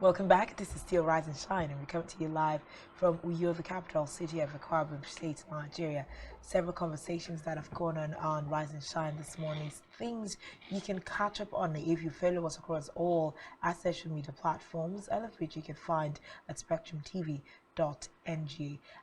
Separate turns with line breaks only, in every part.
Welcome back. This is still Rise and Shine, and we come to you live from Uyo, the capital city of Akwa, State, Nigeria. Several conversations that have gone on Rise and Shine this morning. Things you can catch up on if you follow us across all our social media platforms, all of which you can find at spectrumtv.ng.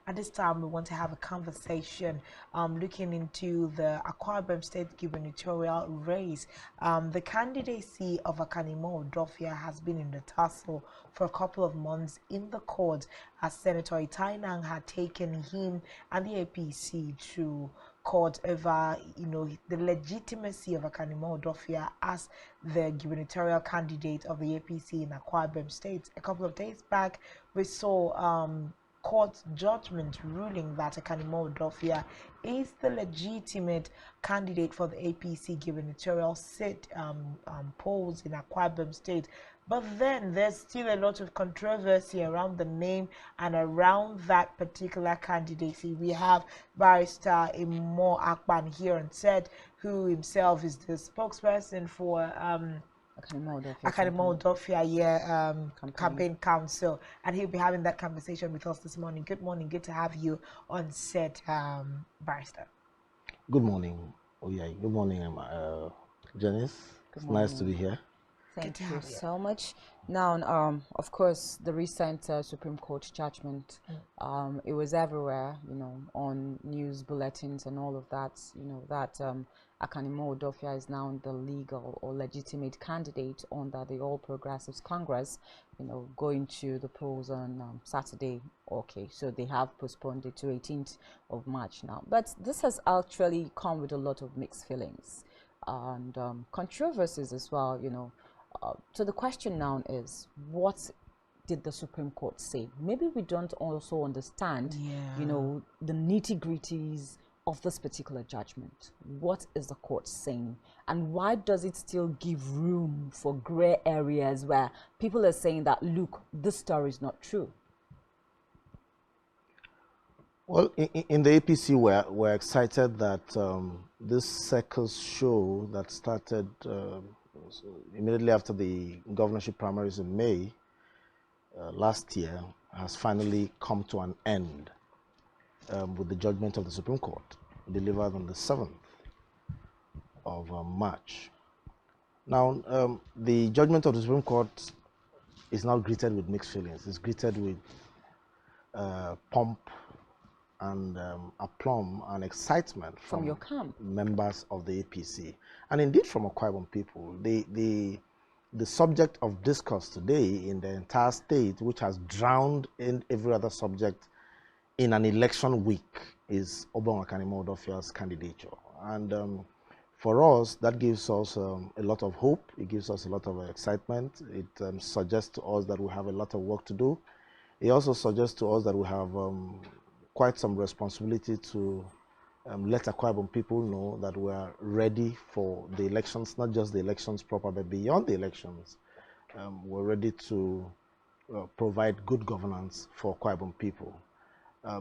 At this time, we want to have a conversation looking into the Akwa State gubernatorial race. The candidacy of Akan Udofia has been in the tussle for a couple of months in the court, as Senator Itainang had taken him and the APC to court over, the legitimacy of Akan Udofia as the gubernatorial candidate of the APC in Akwa Ibom State. A couple of days back, we saw court judgment ruling that Akan Udofia is the legitimate candidate for the APC gubernatorial seat polls in Akwa Ibom State. But then there's still a lot of controversy around the name and around that particular candidacy. We have Barrister Akan here and said, who himself is the spokesperson for Akan Udofia campaign council, and he'll be having that conversation with us this morning. Good morning, good to have you on set, Barrister.
Good morning. Oh yeah, good morning, Janice. It's nice to be here.
Thank you so much. Now, of course, the recent Supreme Court judgment, it was everywhere, on news bulletins and all of that, that Akan Udofia is now the legal or legitimate candidate under the All Progressives Congress, going to the polls on Saturday. Okay, so they have postponed it to 18th of March now. But this has actually come with a lot of mixed feelings and controversies as well, So the question now is, what did the Supreme Court say? Maybe we don't also understand, the nitty-gritties of this particular judgment. What is the court saying? And why does it still give room for gray areas where people are saying that, look, this story is not true?
Well, in the APC, we're excited that this circus show that started immediately after the governorship primaries in May last year has finally come to an end with the judgment of the Supreme Court delivered on the 7th of March. Now, the judgment of the Supreme Court is now greeted with mixed feelings. It's greeted with pomp and aplomb and excitement
from your camp,
members of the APC, and indeed from Akwa Ibom people. The subject of discourse today in the entire state, which has drowned in every other subject in an election week, is Akan Udofia's candidature. And for us, that gives us a lot of hope. It gives us a lot of excitement. It suggests to us that we have a lot of work to do. It also suggests to us that we have quite some responsibility to let Akwa Ibom people know that we are ready for the elections, not just the elections proper, but beyond the elections. We're ready to provide good governance for Akwa Ibom people.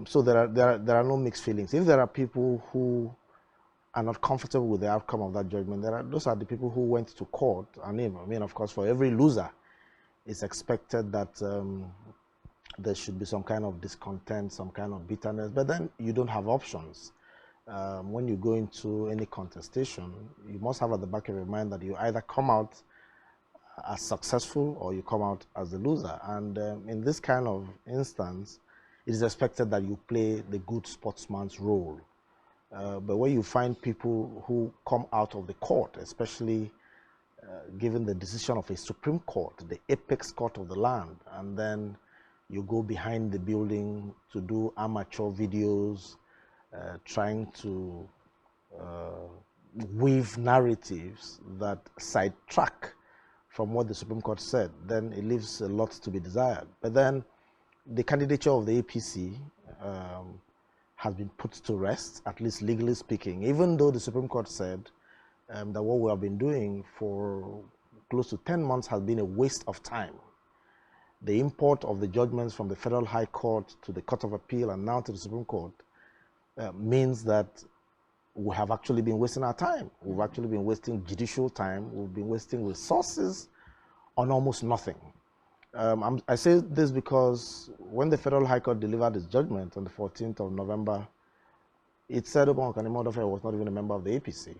So there are no mixed feelings. If there are people who are not comfortable with the outcome of that judgment, those are the people who went to court. And I mean, of course, for every loser, it's expected that there should be some kind of discontent, some kind of bitterness, but then you don't have options. When you go into any contestation, you must have at the back of your mind that you either come out as successful or you come out as the loser. And in this kind of instance, it is expected that you play the good sportsman's role. But when you find people who come out of the court, especially given the decision of a Supreme Court, the apex court of the land, and then you go behind the building to do amateur videos, trying to weave narratives that sidetrack from what the Supreme Court said, then it leaves a lot to be desired. But then the candidature of the APC has been put to rest, at least legally speaking, even though the Supreme Court said that what we have been doing for close to 10 months has been a waste of time. The import of the judgments from the Federal High Court to the Court of Appeal and now to the Supreme Court means that we have actually been wasting our time. We've actually been wasting judicial time. We've been wasting resources on almost nothing. I say this because when the Federal High Court delivered its judgment on the 14th of November, it said Udofia was not even a member of the APC,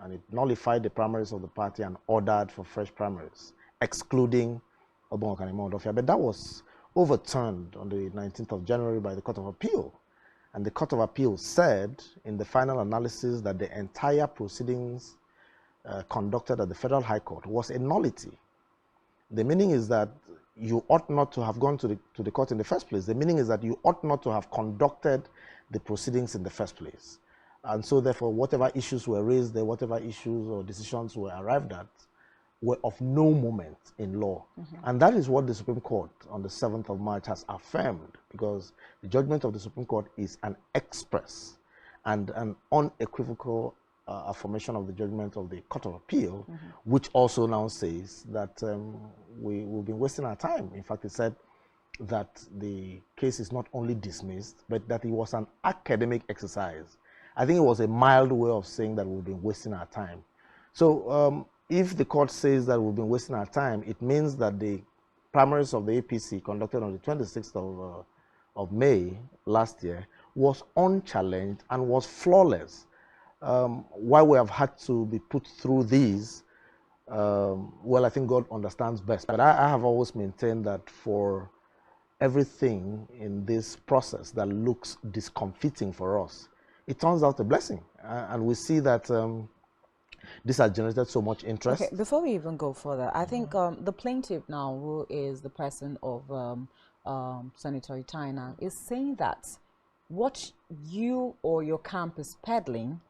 and it nullified the primaries of the party and ordered for fresh primaries, excluding Udofia. But that was overturned on the 19th of January by the Court of Appeal. And the Court of Appeal said in the final analysis that the entire proceedings conducted at the Federal High Court was a nullity. The meaning is that you ought not to have gone to the court in the first place. The meaning is that you ought not to have conducted the proceedings in the first place. And so therefore, whatever issues were raised there, whatever issues or decisions were arrived at, were of no moment in law. And that is what the Supreme Court on the 7th of March has affirmed, because the judgment of the Supreme Court is an express and an unequivocal affirmation of the judgment of the Court of Appeal, which also now says that we've been wasting our time. In fact, it said that the case is not only dismissed, but that it was an academic exercise. I think it was a mild way of saying that we've been wasting our time. So if the court says that we've been wasting our time, it means that the primaries of the APC conducted on the 26th of May last year was unchallenged and was flawless. Why we have had to be put through these, well, I think God understands best. But I have always maintained that for everything in this process that looks discomfiting for us, it turns out a blessing. And we see that this has generated so much interest.
Okay, before we even go further, I think the plaintiff now, who is the person of Senator Itaina, is saying that what you or your camp is peddling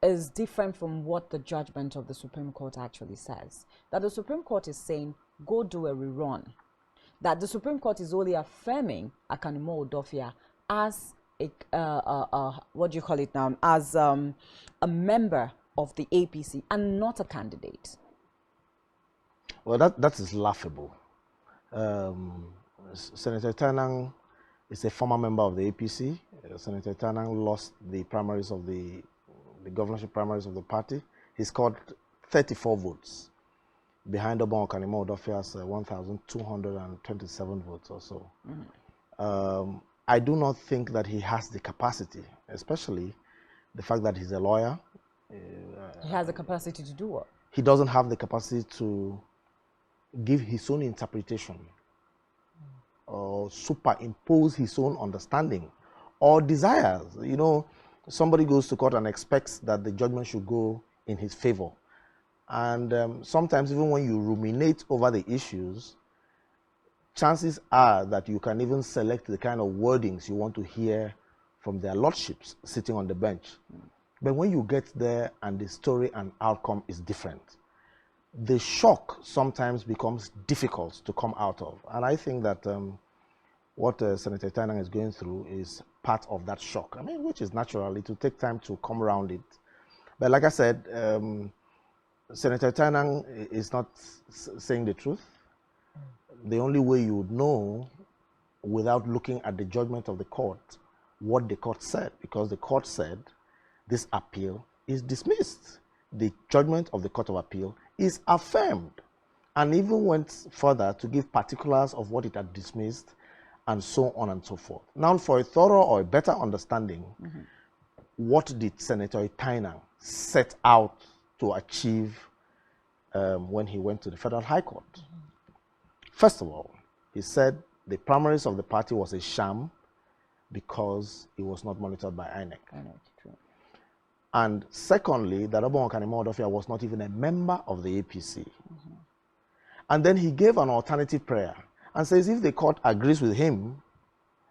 is different from what the judgment of the Supreme Court actually says. That the Supreme Court is saying, go do a rerun. That the Supreme Court is only affirming Akan Udofia as what do you call it now, as a member of the APC and not a candidate.
Well, that is laughable. Senator Itaina is a former member of the APC. Senator Itaina lost the primaries of the governorship primaries of the party. He scored 34 votes behind Udofia's 1,227 votes or so. I do not think that he has the capacity, especially the fact that he's a lawyer.
He has the capacity to do what?
He doesn't have the capacity to give his own interpretation or superimpose his own understanding or desires. You know, somebody goes to court and expects that the judgment should go in his favor. And sometimes even when you ruminate over the issues, chances are that you can even select the kind of wordings you want to hear from their lordships sitting on the bench. But when you get there and the story and outcome is different, the shock sometimes becomes difficult to come out of. And I think that what Senator Itaina is going through is part of that shock. I mean, which is natural. It will take time to come around it. But like I said, Senator Itaina is not saying the truth. The only way you would know without looking at the judgment of the court what the court said, because the court said this appeal is dismissed. The judgment of the Court of Appeal is affirmed, and even went further to give particulars of what it had dismissed and so on and so forth. Now, for a thorough or a better understanding, what did Senator Itaina set out to achieve when he went to the Federal High Court? First of all, he said the primaries of the party was a sham because it was not monitored by INEC. And secondly, that Udofia was not even a member of the APC. And then he gave an alternative prayer and says if the court agrees with him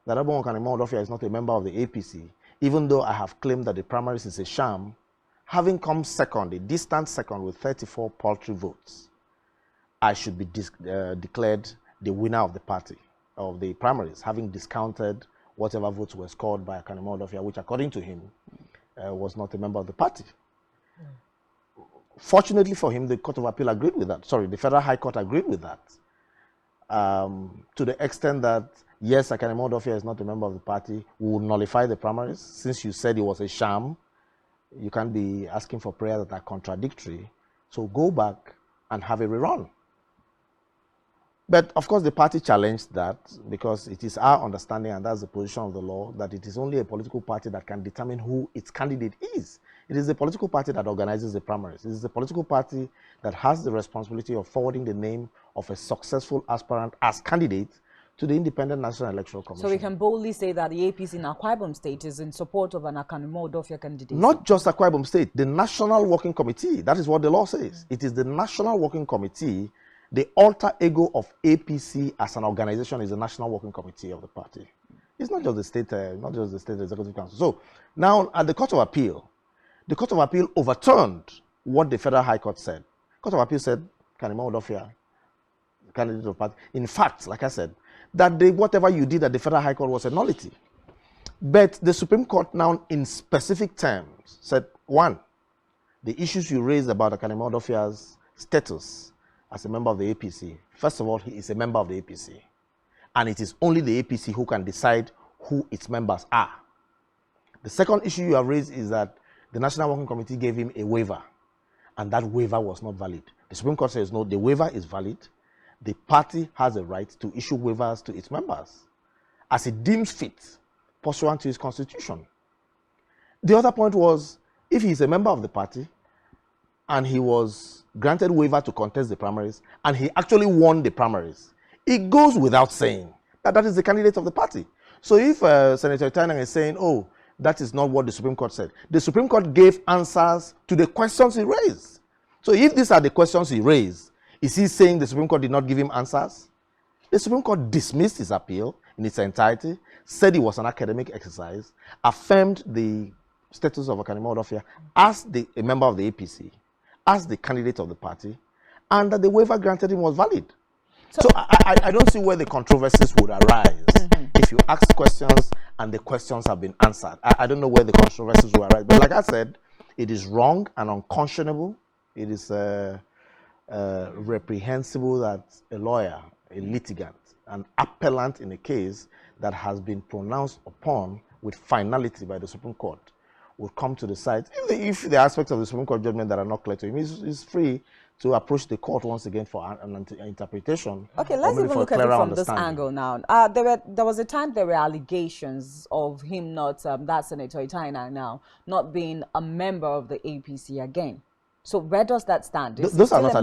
that Udofia is not a member of the APC, even though I have claimed that the primaries is a sham, having come second, a distant second with 34 paltry votes, I should be declared the winner of the party, of the primaries, having discounted whatever votes were scored by Akan Udofia, which according to him was not a member of the party. Fortunately for him, the Court of Appeal agreed with that. Sorry, the Federal High Court agreed with that. To the extent that, yes, Akan Udofia is not a member of the party, we will nullify the primaries. Since you said it was a sham, you can't be asking for prayers that are contradictory. So go back and have a rerun. But of course, the party challenged that because it is our understanding, and that's the position of the law, that it is only a political party that can determine who its candidate is. It is the political party that organizes the primaries. It is the political party that has the responsibility of forwarding the name of a successful aspirant as candidate to the Independent National Electoral Commission.
So we can boldly say that the APC in Akwa Ibom State is in support of an Akan Udofia candidate.
Not just Akwa Ibom State, the National Working Committee. That is what the law says. It is the National Working Committee. The alter ego of APC as an organization is the National Working Committee of the party. It's not just the state, executive council. So now at the Court of Appeal overturned what the Federal High Court said. Court of Appeal said, Kanima Udofia, candidate of the party. In fact, like I said, that whatever you did at the Federal High Court was a nullity. But the Supreme Court now, in specific terms, said, one, the issues you raised about Kanima Udofia's status as a member of the APC. First of all, he is a member of the APC. And it is only the APC who can decide who its members are. The second issue you have raised is that the National Working Committee gave him a waiver, and that waiver was not valid. The Supreme Court says, no, the waiver is valid. The party has a right to issue waivers to its members as it deems fit, pursuant to its constitution. The other point was, if he is a member of the party, and he was granted waiver to contest the primaries, and he actually won the primaries, it goes without saying that that is the candidate of the party. So if Senator Itainan is saying, oh, that is not what the Supreme Court said, the Supreme Court gave answers to the questions he raised. So if these are the questions he raised, is he saying the Supreme Court did not give him answers? The Supreme Court dismissed his appeal in its entirety, said it was an academic exercise, affirmed the status of Akanima Udofia as a member of the APC, as the candidate of the party, and that the waiver granted him was valid. So I don't see where the controversies would arise if you ask questions and the questions have been answered. I don't know where the controversies will arise. But like I said, it is wrong and unconscionable. It is reprehensible that a lawyer, a litigant, an appellant in a case that has been pronounced upon with finality by the Supreme Court will come to the side. If the aspects of the Supreme Court judgment that are not clear to him, he's free to approach the court once again for an interpretation.
Okay, let's even look at it from this angle now. There was a time there were allegations of him not, that Senator Itainan now, not being a member of the APC again. So where does that stand?
Those are not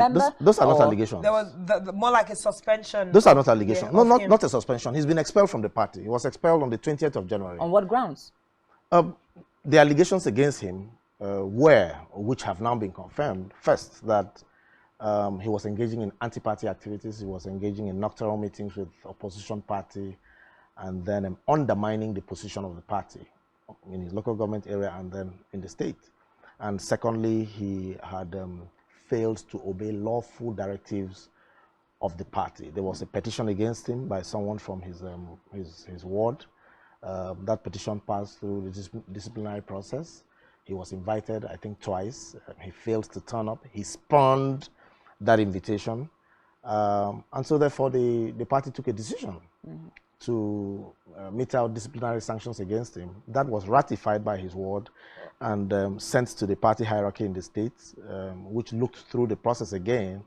allegations.
There was more like a suspension.
Those are not allegations. No, not a suspension. He's been expelled from the party. He was expelled on the 20th of January.
On what grounds?
The allegations against him were, which have now been confirmed, first, that he was engaging in anti-party activities, he was engaging in nocturnal meetings with opposition party, and then undermining the position of the party in his local government area and then in the state. And secondly, he had failed to obey lawful directives of the party. There was a petition against him by someone from his ward. That petition passed through the disciplinary process. He was invited, I think, twice. He failed to turn up. He spurned that invitation. And so therefore, the party took a decision to mete out disciplinary sanctions against him. That was ratified by his ward and sent to the party hierarchy in the state, which looked through the process again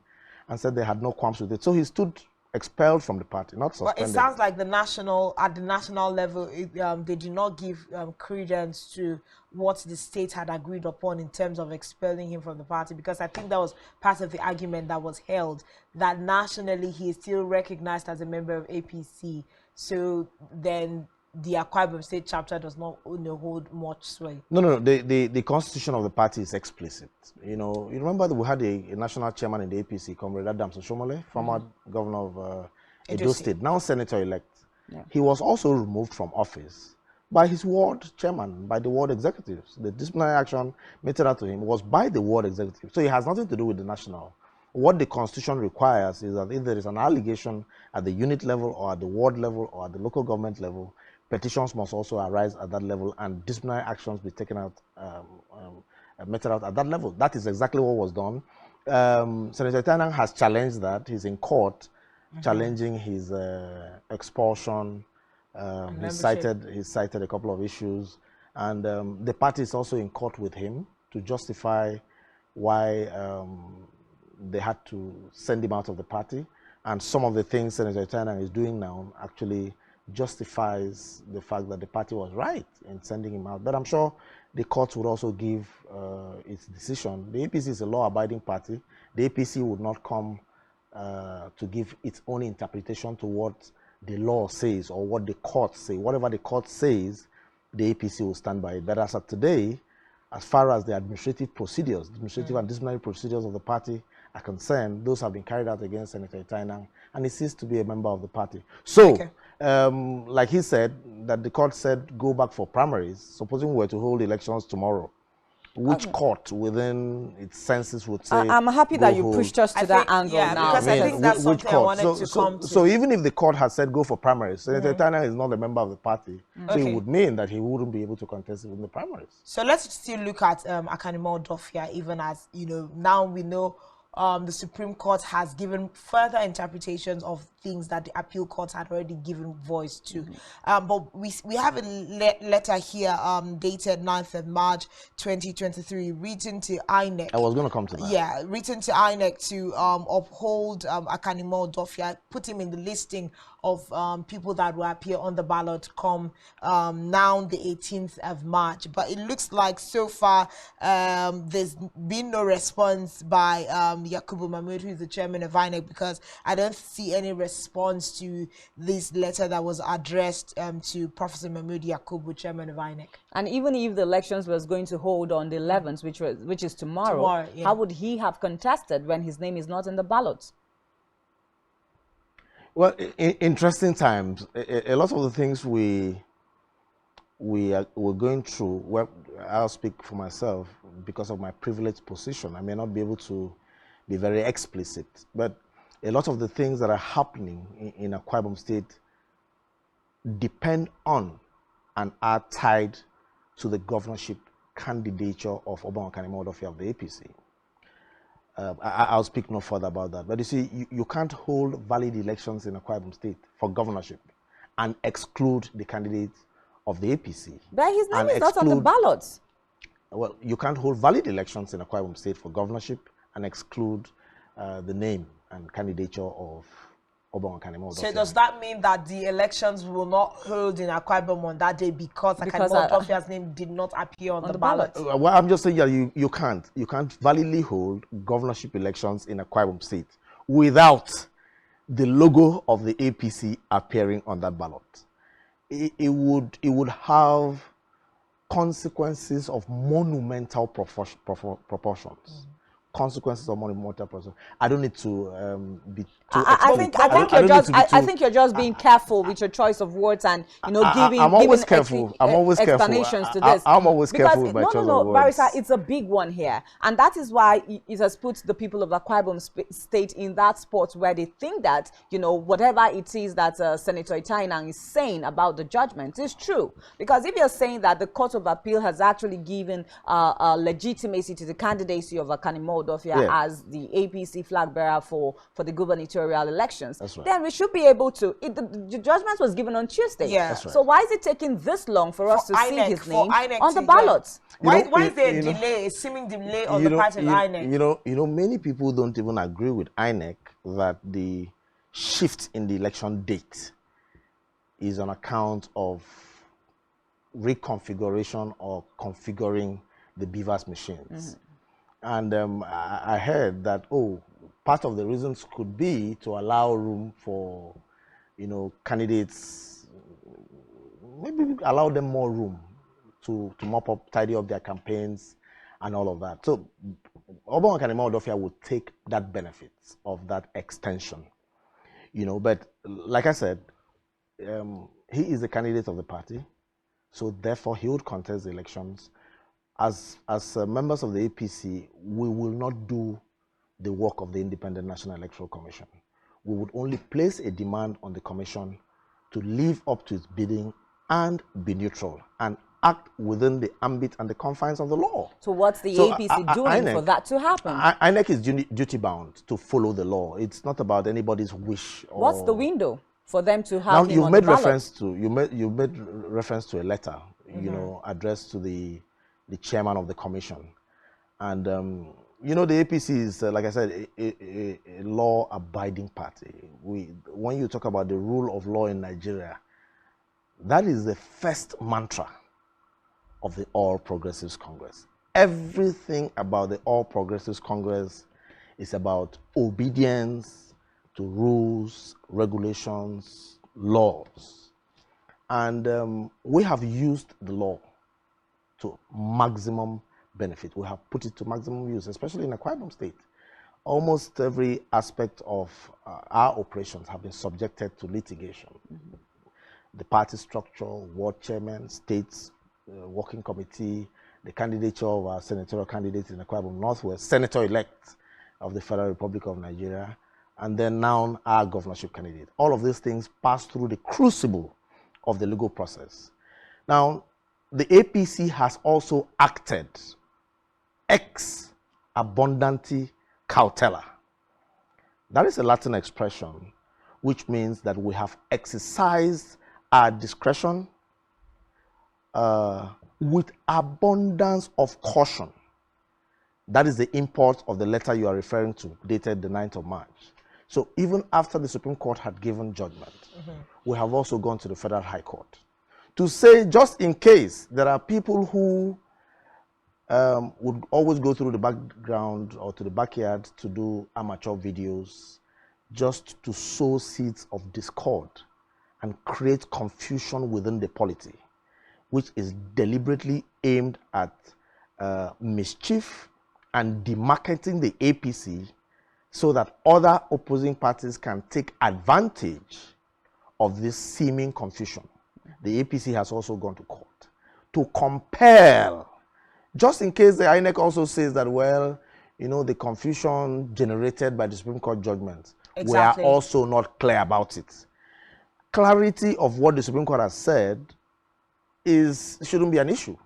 and said they had no qualms with it. So he stood expelled from the party, not suspended.
But it sounds like at the national level, they did not give credence to what the state had agreed upon in terms of expelling him from the party, because I think that was part of the argument that was held, that nationally he is still recognized as a member of APC. So then the Akwa Ibom State chapter does not hold much sway.
No. The constitution of the party is explicit. You know, you remember that we had a national chairman in the APC, Comrade Adams Oshomole, former governor of Edo State, now senator-elect. Yeah. He was also removed from office by his ward chairman, by the ward executives. The disciplinary action meted out to him was by the ward executive. So it has nothing to do with the national. What the constitution requires is that if there is an allegation at the unit level or at the ward level or at the local government level, petitions must also arise at that level and disciplinary actions be taken out, meted out at that level. That is exactly what was done. Senator Itainan has challenged that. He's in court challenging his expulsion. He cited a couple of issues. And the party is also in court with him to justify why they had to send him out of the party. And some of the things Senator Itainan is doing now actually justifies the fact that the party was right in sending him out. But I'm sure the courts would also give its decision. The APC is a law-abiding party. The APC would not come to give its own interpretation to what the law says or what the court say. Whatever the court says, the APC will stand by it. But as of today, as far as the administrative procedures, administrative and disciplinary procedures of the party are concerned, those have been carried out against Senator Itainan, and he ceased to be a member of the party. So, like he said, that the court said go back for primaries. Supposing we were to hold elections tomorrow, which court within its senses would say?
I'm happy that you pushed us to that angle now.
Because I think that's something I wanted to come to.
So even if the court had said go for primaries, Senator Itainan is not a member of the party, so it would mean that he wouldn't be able to contest in the primaries.
So let's still look at Akan Udofia, even as, now we know the Supreme Court has given further interpretations of things that the appeal court had already given voice to. But we have a letter here dated 9th of March 2023, written to INEC.
I was going to come to that.
Yeah, written to INEC to uphold Akan Udofia, put him in the listing of people that will appear on the ballot come now the 18th of March. But it looks like so far there's been no response by Yakubu Mahmood, who is the chairman of INEC, because I don't see any response to this letter that was addressed to Professor Mahmood Yakubu, chairman of INEC.
And even if the elections was going to hold on the 11th, which is tomorrow, how would he have contested when his name is not in the ballot?
Well, interesting times. A lot of the things we're going through, well, I'll speak for myself because of my privileged position. I may not be able to be very explicit, but a lot of the things that are happening in Akwa Ibom State depend on and are tied to the governorship candidature of Akan Udofia of the APC. I'll speak no further about that. But you see, you can't hold valid elections in Akwa Ibom State for governorship and exclude the candidate of the APC.
But his name is not on the ballots.
Well, you can't hold valid elections in Akwa Ibom State for governorship and exclude the name and candidature of Akan Udofia.
So does that mean that the elections will not hold in Akwa Ibom on that day because Akan Udofia's name did not appear on the ballot?
Well, I'm just saying, yeah, you can't validly hold governorship elections in Akwa Ibom State without the logo of the APC appearing on that ballot. It would have consequences of monumental proportions. Consequences of monumental proportions. I don't need to be too
I think you're just being careful with your choice of words and giving.
I'm always careful. I'm always
explanations
careful.
to this.
I'm always careful with my choice of words.
Barrister, it's a big one here, and that is why it has put the people of Akwa Ibom State in that spot where they think that whatever it is that Senator Itainan is saying about the judgment is true. Because if you're saying that the Court of Appeal has actually given legitimacy to the candidacy of Akan Udofia as the APC flag bearer for the gubernatorial elections, then we should be able to. The judgment was given on Tuesday.
Yeah.
So why is it taking this long for us to see his name on the ballots?
Why is there a delay, a seeming delay on the part of INEC?
Many people don't even agree with INEC that the shift in the election date is on account of reconfiguration or configuring the BVAS machines. And I heard that, part of the reasons could be to allow room for, candidates, maybe allow them more room to mop up, tidy up their campaigns and all of that. So Akan Udofia would take that benefit of that extension, but like I said, he is the candidate of the party, so therefore he would contest the elections. As members of the APC, we will not do the work of the Independent National Electoral Commission. We would only place a demand on the commission to live up to its bidding and be neutral and act within the ambit and the confines of the law.
So what's the APC doing INEC, for that to happen?
INEC is duty-bound to follow the law. It's not about anybody's wish.
What's the window for them to have
him on the ballot? You made reference to a letter, addressed to the chairman of the commission, and You know, the APC is, like I said, a law-abiding party. When you talk about the rule of law in Nigeria, that is the first mantra of the All Progressives Congress. Everything about the All Progressives Congress is about obedience to rules, regulations, laws. And we have used the law to maximum benefit. We have put it to maximum use, especially in Akwa Ibom State. Almost every aspect of our operations have been subjected to litigation. The party structure, ward chairman, states, working committee, the candidature of our senatorial candidate in Akwa Ibom Northwest, senator-elect of the Federal Republic of Nigeria, and then now our governorship candidate. All of these things pass through the crucible of the legal process. Now, the APC has also acted ex abundanti cautela. That is a Latin expression which means that we have exercised our discretion with abundance of caution. That is the import of the letter you are referring to, dated the 9th of March. So even after the Supreme Court had given judgment, we have also gone to the Federal High Court to say, just in case there are people who would always go through the background or to the backyard to do amateur videos just to sow seeds of discord and create confusion within the polity, which is deliberately aimed at mischief and demarketing the APC so that other opposing parties can take advantage of this seeming confusion. The APC has also gone to court to compel, just in case the INEC also says that, well, you know, the confusion generated by the Supreme Court judgment,
Exactly.
we are also not clear about it. Clarity of what the Supreme Court has said shouldn't be an issue.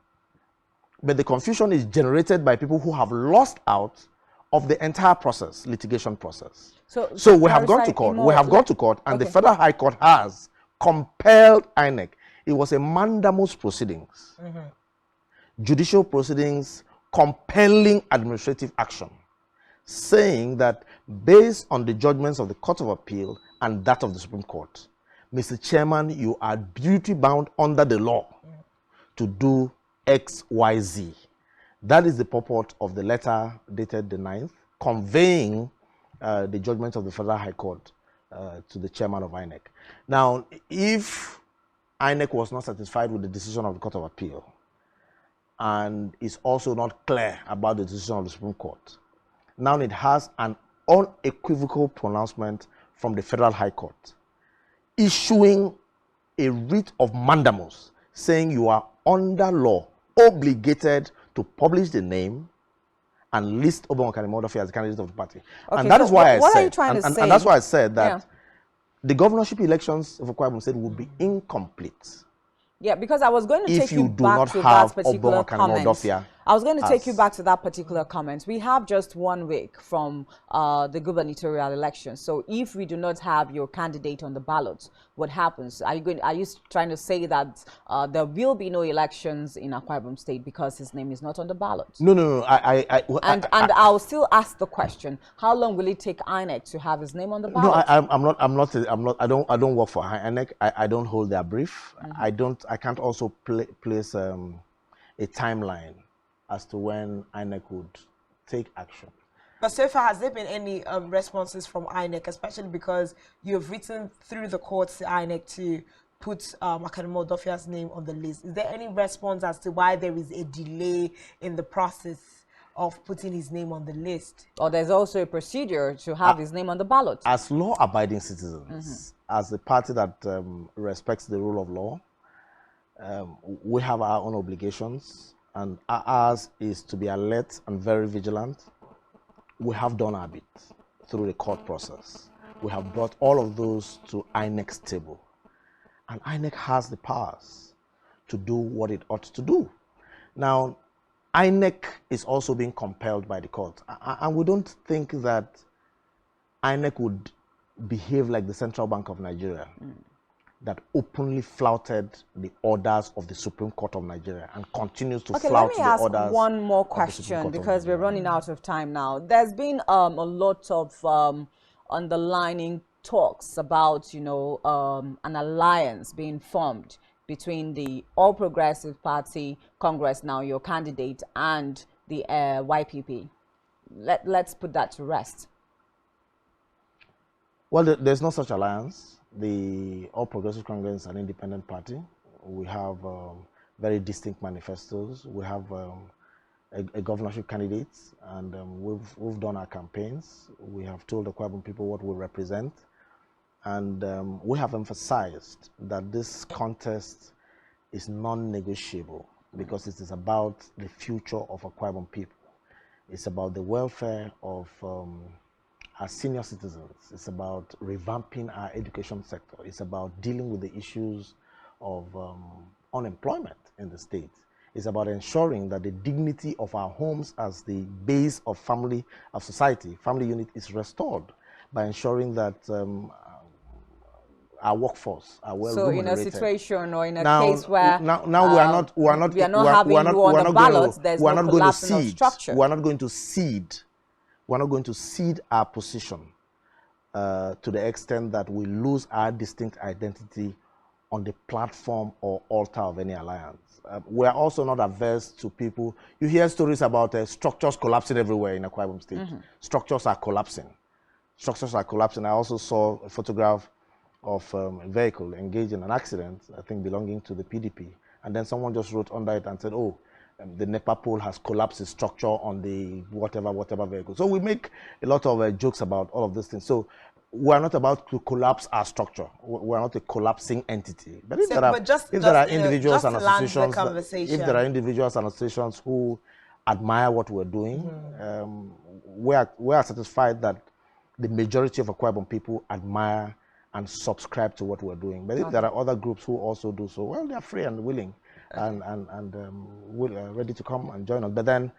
But the confusion is generated by people who have lost out of the entire process, litigation process. So we have gone to court. We have gone to court, and the Federal High Court has compelled INEC. It was a mandamus proceedings, judicial proceedings compelling administrative action, saying that based on the judgments of the Court of Appeal and that of the Supreme Court, Mr. Chairman, you are duty bound under the law to do X, Y, Z. That is the purport of the letter dated the 9th, conveying the judgment of the Federal High Court to the chairman of INEC. Now, if INEC was not satisfied with the decision of the Court of Appeal and is also not clear about the decision of the Supreme Court, now it has an unequivocal pronouncement from the Federal High Court issuing a writ of mandamus saying you are under law obligated to publish the name and list Udofia as the candidate of the party.
Okay,
and that
so
is why
what
I
are you
said,
trying to say?
and that's why I said that
Yeah.
the governorship elections of Akwa Ibom State will be incomplete.
Yeah, because I was going to
If
take you
you do
back
not
to
have
that particular
Udofia
comment. I was going to take you
as-
back to that particular comment. We have just 1 week from the gubernatorial election. So if we do not have your candidate on the ballot, what happens? Are you trying to say that there will be no elections in Akwa Ibom State because his name is not on the ballot?
No.
And I'll still ask the question: how long will it take INEC to have his name on the ballot?
No, I don't work for INEC. I don't hold their brief. I can't also place a timeline as to when INEC would take action.
But so far, has there been any responses from INEC, especially because you have written through the courts to INEC to put Akan Udofia's name on the list? Is there any response as to why there is a delay in the process of putting his name on the list?
Or there's also a procedure to have his name on the ballot?
As law-abiding citizens, as a party that respects the rule of law, we have our own obligations, and ours is to be alert and very vigilant. We have done our bit through the court process. We have brought all of those to INEC's table, and INEC has the powers to do what it ought to do. Now, INEC is also being compelled by the court, and we don't think that INEC would behave like the Central Bank of Nigeria, that openly flouted the orders of the Supreme Court of Nigeria and continues to
Okay,
flout
let me
the
ask
orders.
one more
of the Supreme
question
Court of
because we're
Nigeria.
running out of time now. There's been a lot of underlining talks about, you know, an alliance being formed between the All Progressive Party, Congress, now your candidate, and the YPP. Let's put that to rest.
Well, there's no such alliance. The All Progressive Congress is an independent party. We have very distinct manifestos. We have a governorship candidate, and we've done our campaigns. We have told the Akwa Ibom people what we represent, and we have emphasized that this contest is non-negotiable because it is about the future of Akwa Ibom people. It's about the welfare of our senior citizens. It's about revamping our education sector. It's about dealing with the issues of unemployment in the state. It's about ensuring that the dignity of our homes as the base of family, of society, family unit is restored by ensuring that our workforce are well remunerated.
So in a situation or in a case where
we are not going to cede our position to the extent that we lose our distinct identity on the platform or altar of any alliance. We are also not averse to people. You hear stories about structures collapsing everywhere in Akwa Ibom State. Structures are collapsing. Structures are collapsing. I also saw a photograph of a vehicle engaged in an accident, I think belonging to the PDP. And then someone just wrote under it and said, oh, the NEPA pole has collapsed its structure on the whatever vehicle. So we make a lot of jokes about all of these things. So we're not about to collapse our structure. We're not a collapsing entity. But if there are individuals and associations who admire what we're doing, we are satisfied that the majority of Akwa Ibom people admire and subscribe to what we're doing. But if there are other groups who also do so, well, they're free and willing and ready to come and join us. But then,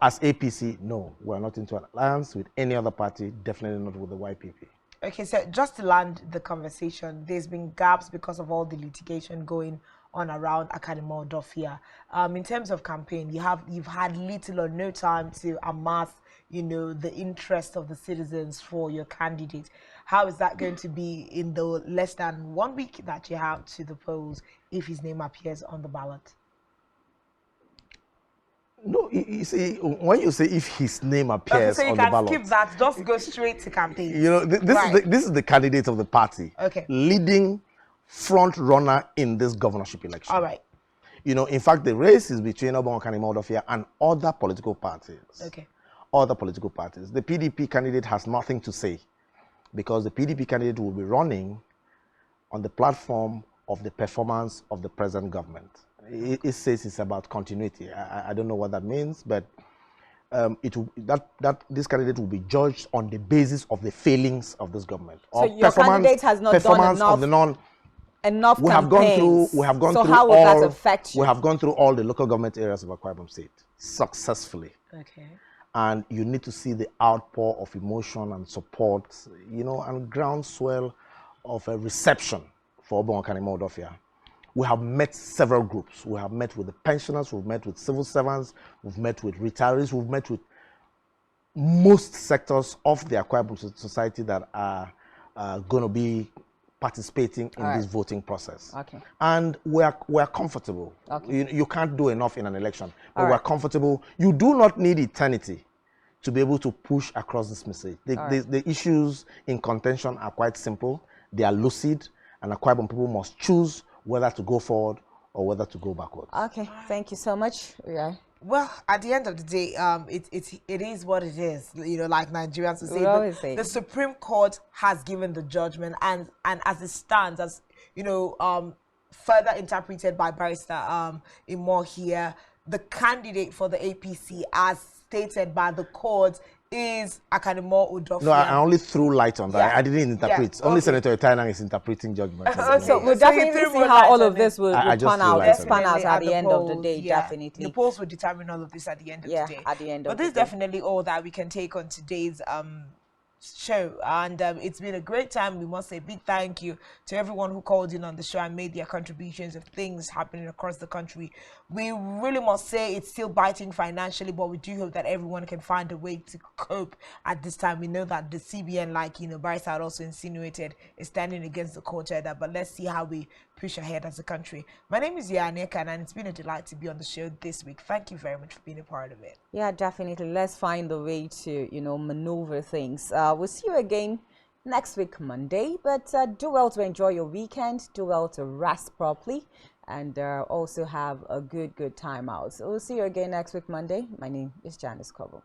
as APC, no, we're not into an alliance with any other party, definitely not with the YPP. Okay,
so just to land the conversation, there's been gaps because of all the litigation going on around Akan and Udofia. In terms of campaign, you've had little or no time to amass, you know, the interest of the citizens for your candidate. How is that going to be in the less than 1 week that you have to the polls if his name appears on the ballot?
No, you see, when you say if his name appears on the ballot,
skip that. Just go straight to campaign.
You know, this is the candidate of the party, leading front runner in this governorship election.
All right.
You know, in fact, the race is between Akan and Udofia and other political parties.
Okay.
Other political parties. The PDP candidate has nothing to say, because the PDP candidate will be running on the platform of the performance of the present government. It says it's about continuity. I don't know what that means, but this candidate will be judged on the basis of the failings of this government.
So your candidate has not done enough campaigns.
We have gone through
how will that affect you?
We have gone through all the local government areas of Akwa Ibom State successfully.
Okay.
And you need to see the outpour of emotion and support, you know, and groundswell of a reception for Akan and Udofia. We have met several groups. We have met with the pensioners, we've met with civil servants, we've met with retirees, we've met with most sectors of the Akwa Ibom society that are going to be participating in this voting process.
Okay.
And we're comfortable. Okay. You can't do enough in an election, but we're comfortable. You do not need eternity to be able to push across this message. The issues in contention are quite simple. They are lucid, and Akwa Ibom people must choose whether to go forward or whether to go backwards.
Okay, thank you so much. Yeah.
Well, at the end of the day, it is what it is. You know, like Nigerians would say, the Supreme Court has given the judgment, and as it stands, as you know, further interpreted by Barrister Imo here, the candidate for the APC, as stated by the court, is Akan and Udofia.
No, I only threw light on that. Yeah. I didn't interpret. Only Senator Etainang is interpreting judgment.
So we'll definitely see how all of this will pan out at the end of the day, definitely.
The polls will determine all of this at the end of the day.
At the end of the day.
But this is definitely all that we can take on today's show, and it's been a great time. We must say big thank you to everyone who called in on the show and made their contributions of things happening across the country. We really must say it's still biting financially, but we do hope that everyone can find a way to cope at this time. We know that the CBN, like Bryce had also insinuated, is standing against the court order, but let's see how we push ahead as a country. My name is Akan, and it's been a delight to be on the show this week. Thank you very much for being a part of it.
Yeah, definitely. Let's find a way to, maneuver things. We'll see you again next week, Monday. But do well to enjoy your weekend. Do well to rest properly. And also have a good time out. So we'll see you again next week, Monday. My name is Janice Kobum.